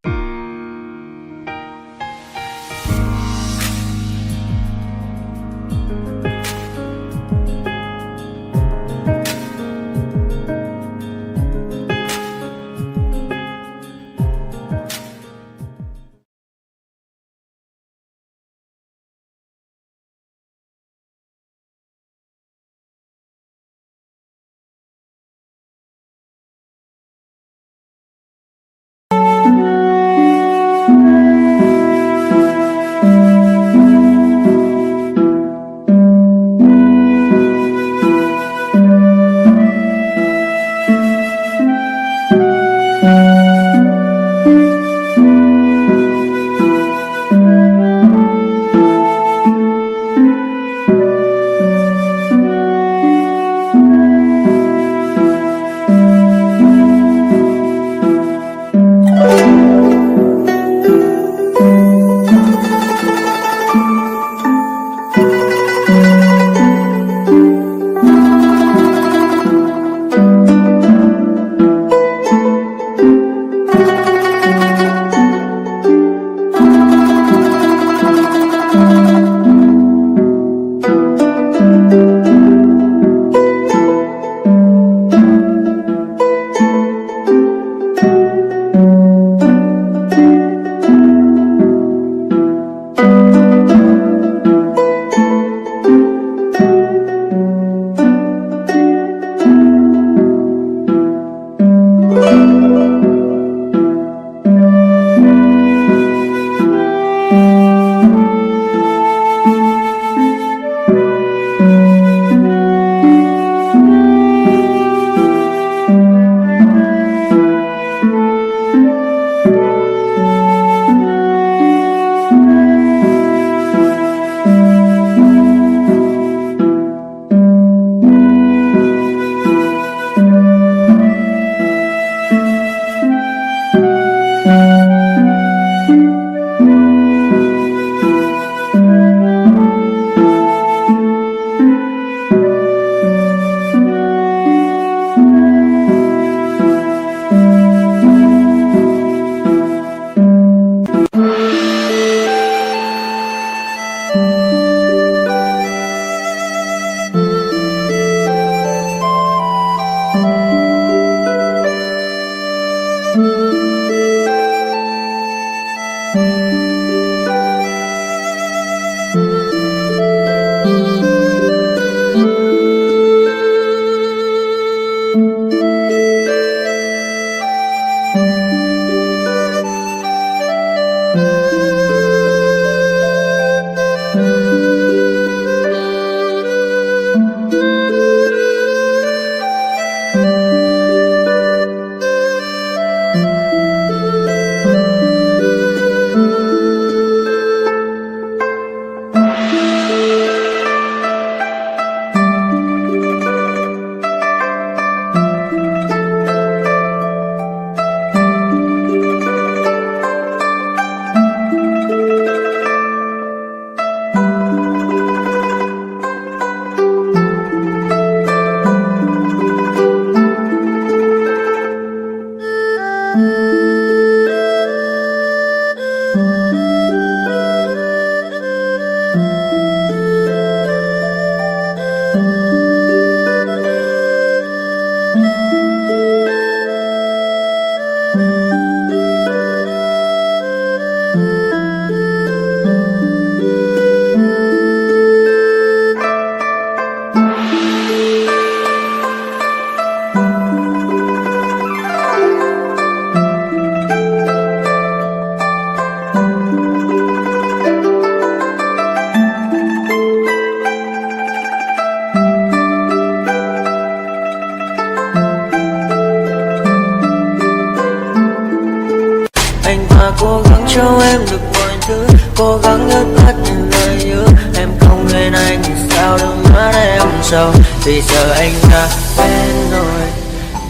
cố gắng cho em được mọi thứ, cố gắng nhớ hết những lời nhớ. Em không quên anh thì sao đôi mắt em sầu. Vì giờ anh đã quên rồi,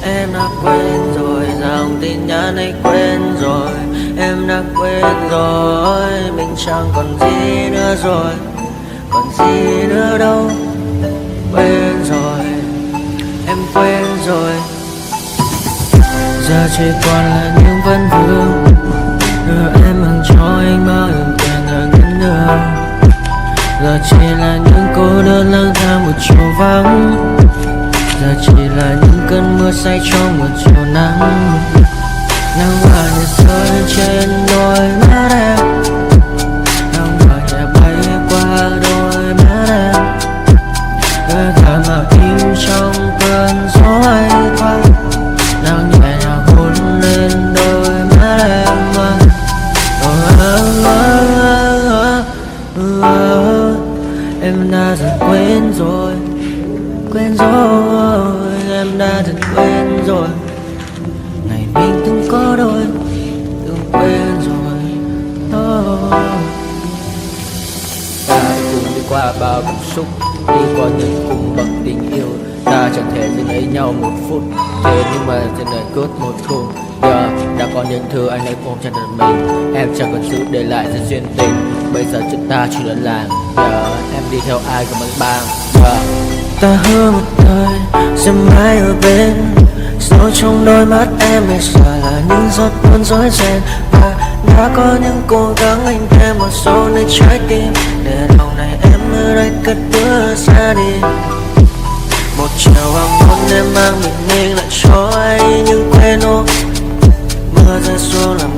em đã quên rồi, dòng tin nhắn anh quên rồi. Em đã quên rồi, mình chẳng còn gì nữa rồi, còn gì nữa đâu. Quên rồi, em quên rồi. Giờ chỉ còn là những vấn vương, đưa em mang cho anh bao ước tiền ở những đường. Giờ chỉ là những cô đơn lang thang một chiều vắng, giờ chỉ là những cơn mưa say trong một chiều nắng. Nắng vàng nhẹ rơi trên đôi mắt em, nắng vàng nhẹ bay qua đôi mắt em. Hơi thở mà im trong cơn gió hay qua, nắng nhẹ nhàng hôn lên đôi mắt em. Em đã dần quên rồi, quên rồi, em đã dần quên rồi. Ngày mình từng có đôi, từng quên rồi. Ta đã cùng đi qua bao cảm xúc, đi qua những cung bậc tình yêu. Ta chẳng thể dừng lấy nhau một phút, thế nhưng mà trên đời cướp một khung. Giờ đã có những thứ anh ấy ôm trong đời mình, em chẳng còn giữ để lại sự duyên tình. Bây giờ chúng ta chỉ đơn làng, giờ em đi theo ai của mang bang. Ta hứa một đời sẽ mãi ở bên, sâu trong đôi mắt em bây giờ là những giọt buồn rối ren. Và đã có những cố gắng anh thêm một số nơi trái tim, để lòng này em ở đây cất bước xa đi. Một chiều hoàng hôn em mang bình minh lại cho anh những quên ô, mưa rơi xuống làm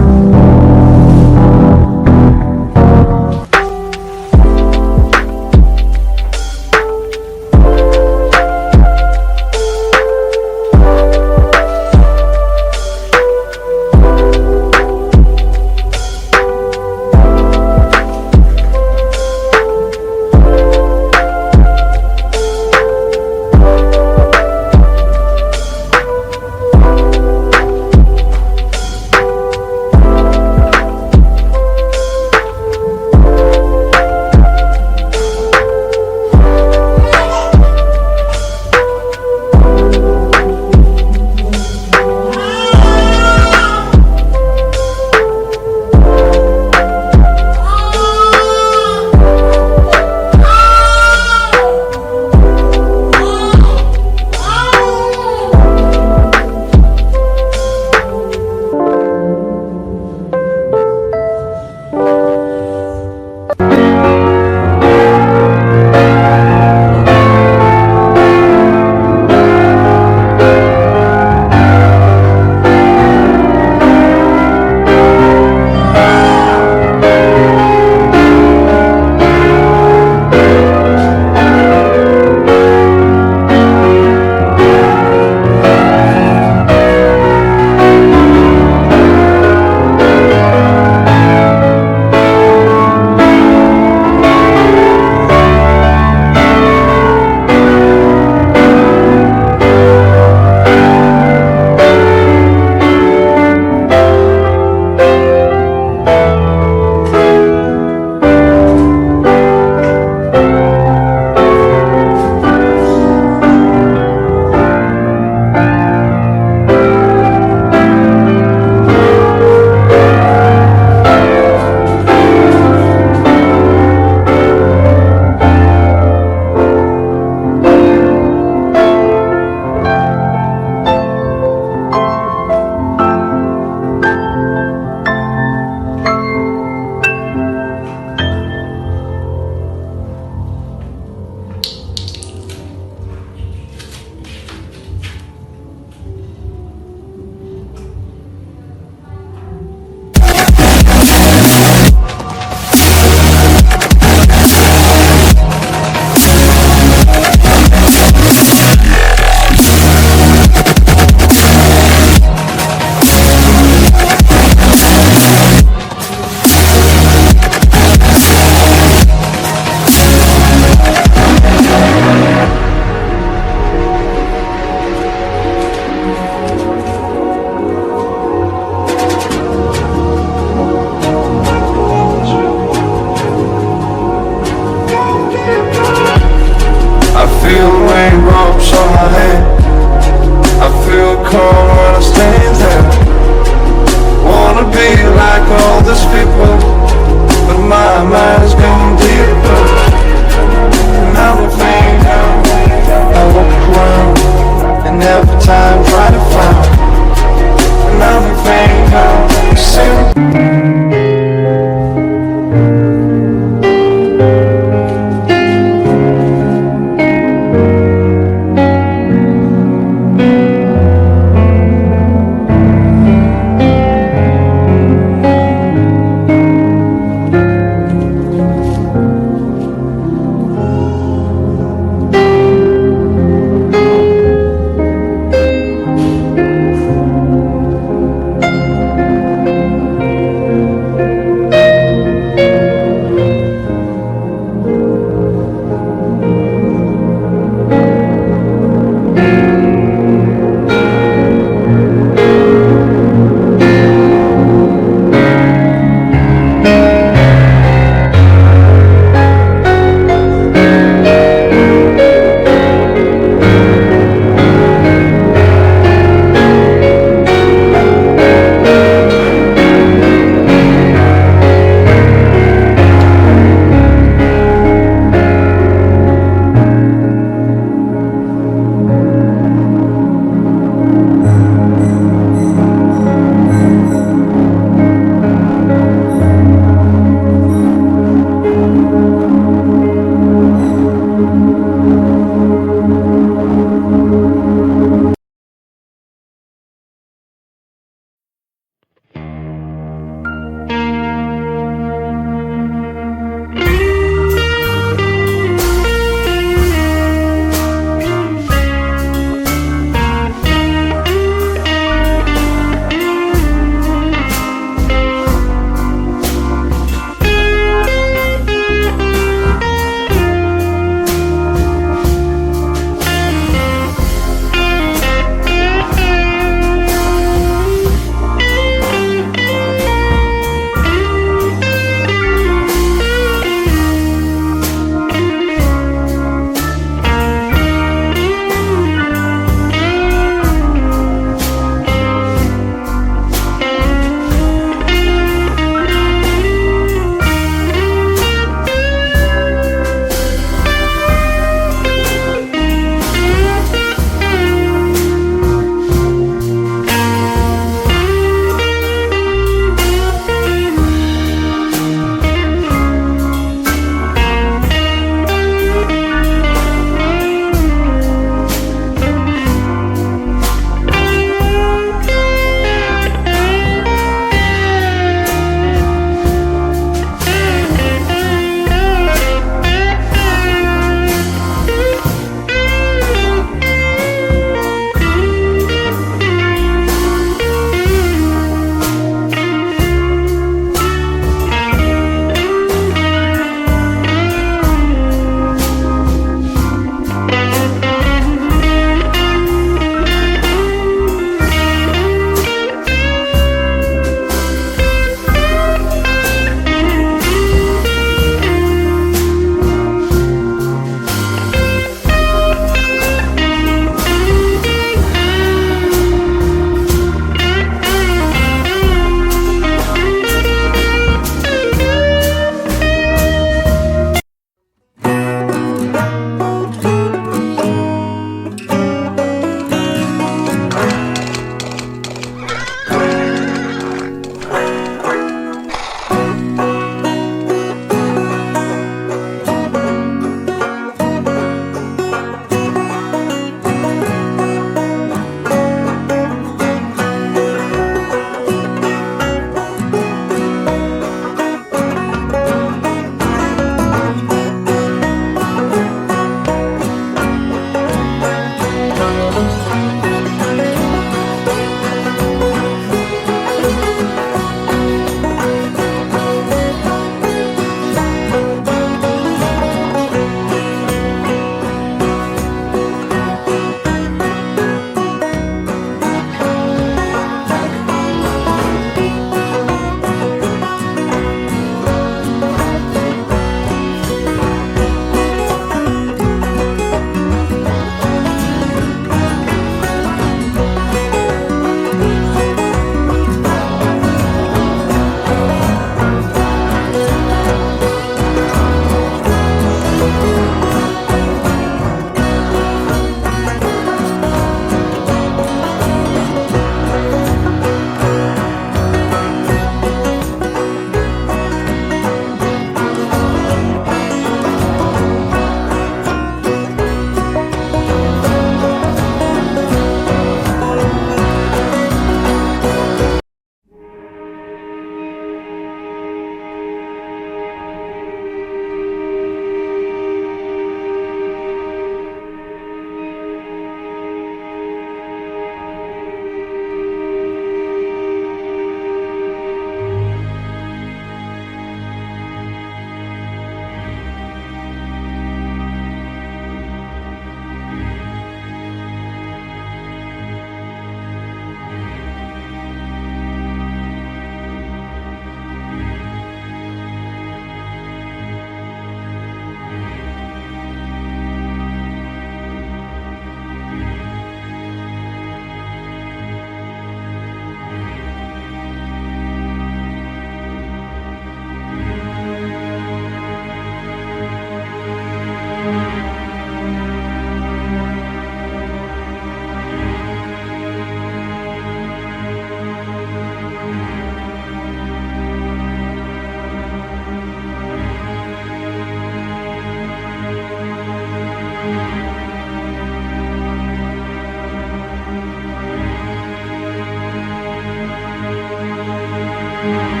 Música